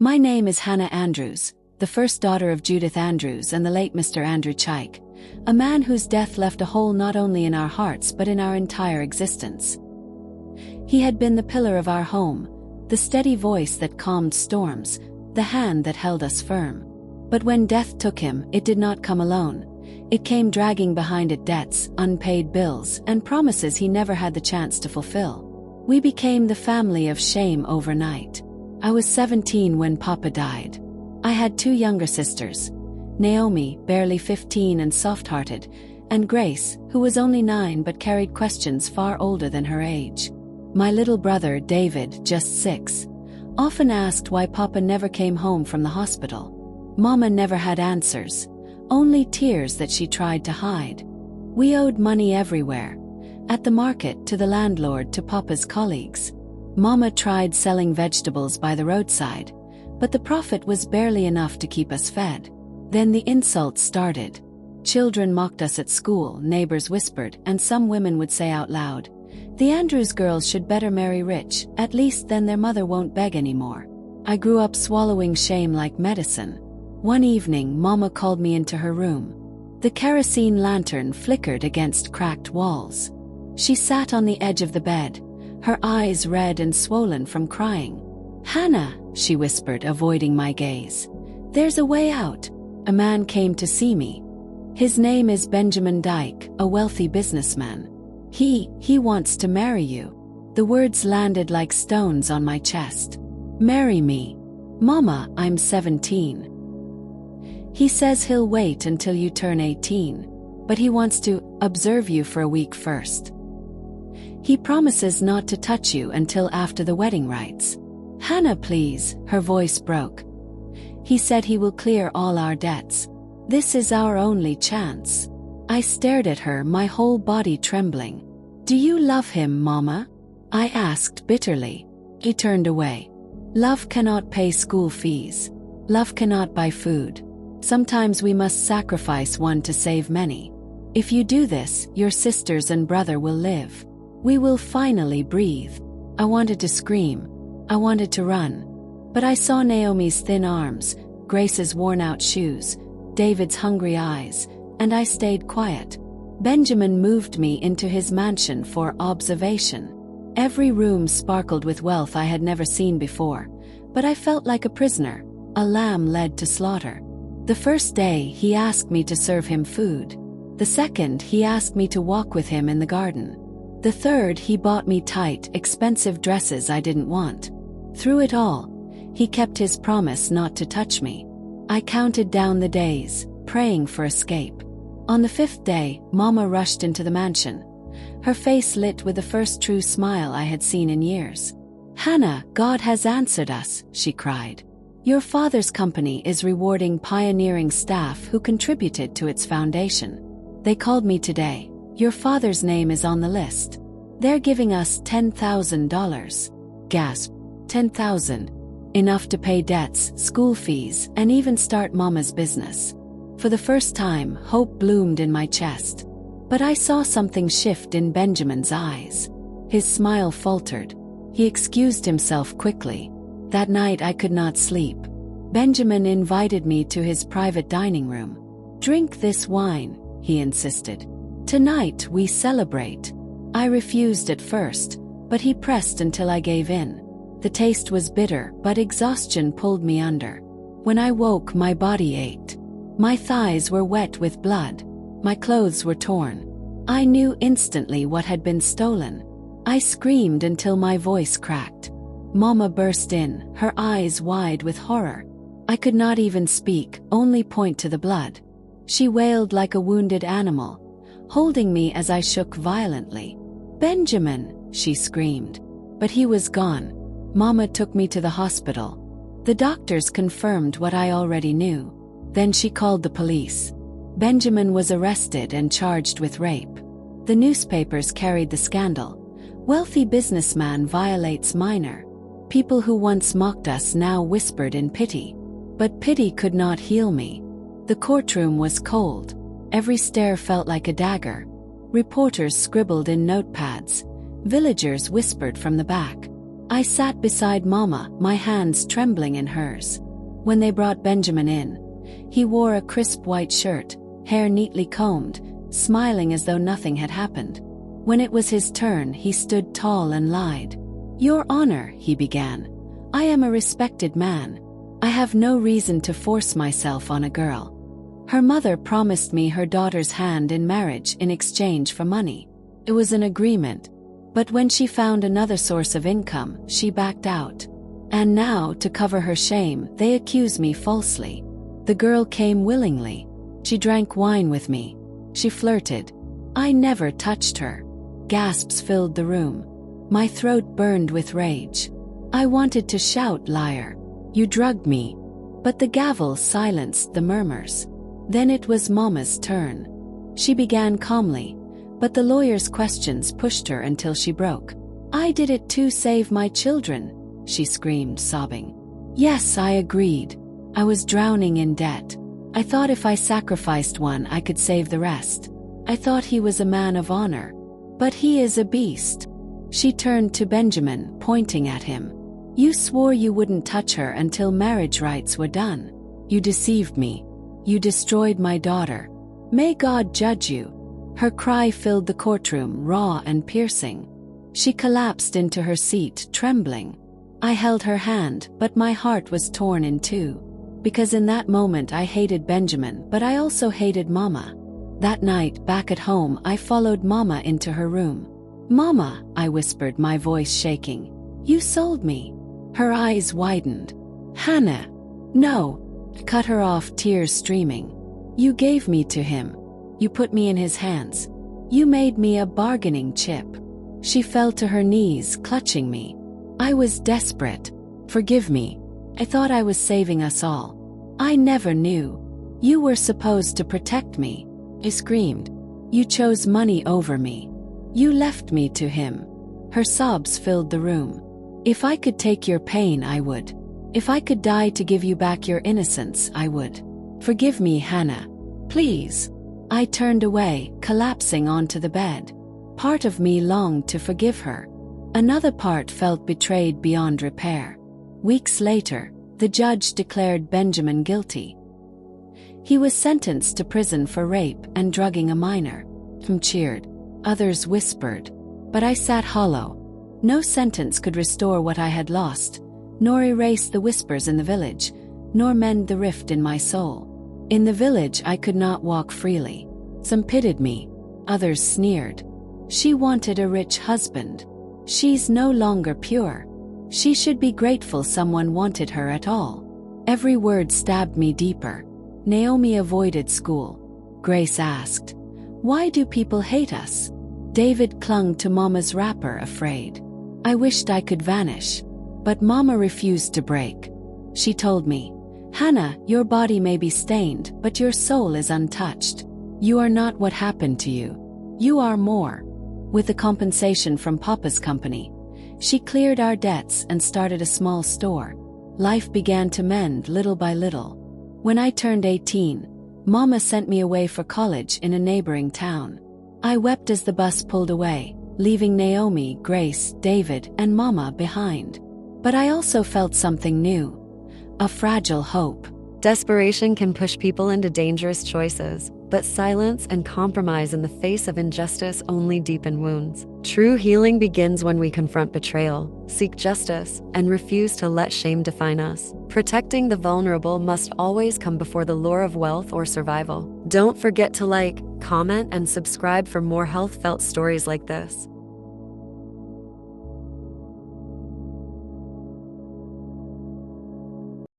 My name is Hannah Andrews, the first daughter of Judith Andrews and the late Mr. Andrew Chike, a man whose death left a hole not only in our hearts but in our entire existence. He had been the pillar of our home, the steady voice that calmed storms, the hand that held us firm. But when death took him, it did not come alone. It came dragging behind it debts, unpaid bills, and promises he never had the chance to fulfill. We became the family of shame overnight. I was 17 when Papa died. I had two younger sisters, Naomi, barely 15 and soft-hearted, and Grace, who was only 9 but carried questions far older than her age. My little brother, David, just 6, often asked why Papa never came home from the hospital. Mama never had answers, only tears that she tried to hide. We owed money everywhere, at the market, to the landlord, to Papa's colleagues. Mama tried selling vegetables by the roadside, but the profit was barely enough to keep us fed. Then the insults started. Children mocked us at school, neighbors whispered, and some women would say out loud, "The Andrews girls should better marry rich, at least then their mother won't beg anymore." I grew up swallowing shame like medicine. One evening, Mama called me into her room. The kerosene lantern flickered against cracked walls. She sat on the edge of the bed, her eyes red and swollen from crying. "Hannah," she whispered, avoiding my gaze. "There's a way out." A man came to see me. His name is Benjamin Dyke, a wealthy businessman. He wants to marry you." The words landed like stones on my chest. "Marry me? Mama, I'm 17. He says he'll wait until you turn 18, but he wants to observe you for a week first. He promises not to touch you until after the wedding rites." "Hannah, please," her voice broke. "He said he will clear all our debts. This is our only chance." I stared at her, my whole body trembling. "Do you love him, Mama?" I asked bitterly. He turned away. "Love cannot pay school fees. Love cannot buy food. Sometimes we must sacrifice one to save many. If you do this, your sisters and brother will live. We will finally breathe." I wanted to scream. I wanted to run. But I saw Naomi's thin arms, Grace's worn-out shoes, David's hungry eyes, and I stayed quiet. Benjamin moved me into his mansion for observation. Every room sparkled with wealth I had never seen before, but I felt like a prisoner, a lamb led to slaughter. The first day, he asked me to serve him food. The second, he asked me to walk with him in the garden. The third, he bought me tight, expensive dresses I didn't want. Through it all, he kept his promise not to touch me. I counted down the days, praying for escape. On the 5th day, Mama rushed into the mansion, her face lit with the first true smile I had seen in years. "Hannah, God has answered us," she cried. "Your father's company is rewarding pioneering staff who contributed to its foundation. They called me today. Your father's name is on the list. They're giving us $10,000. Gasp. 10,000. Enough to pay debts, school fees, and even start Mama's business. For the first time, hope bloomed in my chest. But I saw something shift in Benjamin's eyes. His smile faltered. He excused himself quickly. That night I could not sleep. Benjamin invited me to his private dining room. "Drink this wine," he insisted. "Tonight we celebrate." I refused at first, but he pressed until I gave in. The taste was bitter, but exhaustion pulled me under. When I woke, my body ached. My thighs were wet with blood. My clothes were torn. I knew instantly what had been stolen. I screamed until my voice cracked. Mama burst in, her eyes wide with horror. I could not even speak, only point to the blood. She wailed like a wounded animal, holding me as I shook violently. "Benjamin!" she screamed. But he was gone. Mama took me to the hospital. The doctors confirmed what I already knew. Then she called the police. Benjamin was arrested and charged with rape. The newspapers carried the scandal. "Wealthy businessman violates minor." People who once mocked us now whispered in pity. But pity could not heal me. The courtroom was cold. Every stare felt like a dagger. Reporters scribbled in notepads. Villagers whispered from the back. I sat beside Mama, my hands trembling in hers. When they brought Benjamin in, he wore a crisp white shirt, hair neatly combed, smiling as though nothing had happened. When it was his turn, he stood tall and lied. "Your Honor," he began, "I am a respected man. I have no reason to force myself on a girl. Her mother promised me her daughter's hand in marriage in exchange for money. It was an agreement. But when she found another source of income, she backed out. And now, to cover her shame, they accuse me falsely. The girl came willingly. She drank wine with me. She flirted. I never touched her." Gasps filled the room. My throat burned with rage. I wanted to shout, "Liar! You drugged me." But the gavel silenced the murmurs. Then it was Mama's turn. She began calmly, but the lawyer's questions pushed her until she broke. "I did it to save my children," she screamed, sobbing. "Yes, I agreed. I was drowning in debt. I thought if I sacrificed one I could save the rest. I thought he was a man of honor. But he is a beast." She turned to Benjamin, pointing at him. "You swore you wouldn't touch her until marriage rites were done. You deceived me. You destroyed my daughter. May God judge you." Her cry filled the courtroom, raw and piercing. She collapsed into her seat, trembling. I held her hand, but my heart was torn in two. Because in that moment I hated Benjamin, but I also hated Mama. That night, back at home, I followed Mama into her room. "Mama," I whispered, my voice shaking, "you sold me." Her eyes widened. "Hannah." "No." Cut her off, tears streaming. "You gave me to him. You put me in his hands. You made me a bargaining chip." She fell to her knees, clutching me. I was desperate. "Forgive me. I thought I was saving us all. I never knew. You were supposed to protect me." I screamed. "You chose money over me. You left me to him." Her sobs filled the room. "If I could take your pain, I would. If I could die to give you back your innocence, I would. Forgive me, Hannah. Please." I turned away, collapsing onto the bed. Part of me longed to forgive her. Another part felt betrayed beyond repair. Weeks later, the judge declared Benjamin guilty. He was sentenced to prison for rape and drugging a minor. Some cheered. Others whispered. But I sat hollow. No sentence could restore what I had lost, nor erase the whispers in the village, nor mend the rift in my soul. In the village I could not walk freely. Some pitied me. Others sneered. She wanted a rich husband. She's no longer pure. She should be grateful someone wanted her at all. Every word stabbed me deeper. Naomi avoided school. Grace asked, "Why do people hate us?" David clung to Mama's wrapper, afraid. I wished I could vanish. But Mama refused to break. She told me, "Hannah, your body may be stained, but your soul is untouched. You are not what happened to you. You are more." With the compensation from Papa's company, she cleared our debts and started a small store. Life began to mend little by little. When I turned 18, Mama sent me away for college in a neighboring town. I wept as the bus pulled away, leaving Naomi, Grace, David, and Mama behind. But I also felt something new. A fragile hope. Desperation can push people into dangerous choices, but silence and compromise in the face of injustice only deepen wounds. True healing begins when we confront betrayal, seek justice, and refuse to let shame define us. Protecting the vulnerable must always come before the lure of wealth or survival. Don't forget to like, comment, and subscribe for more health-felt stories like this.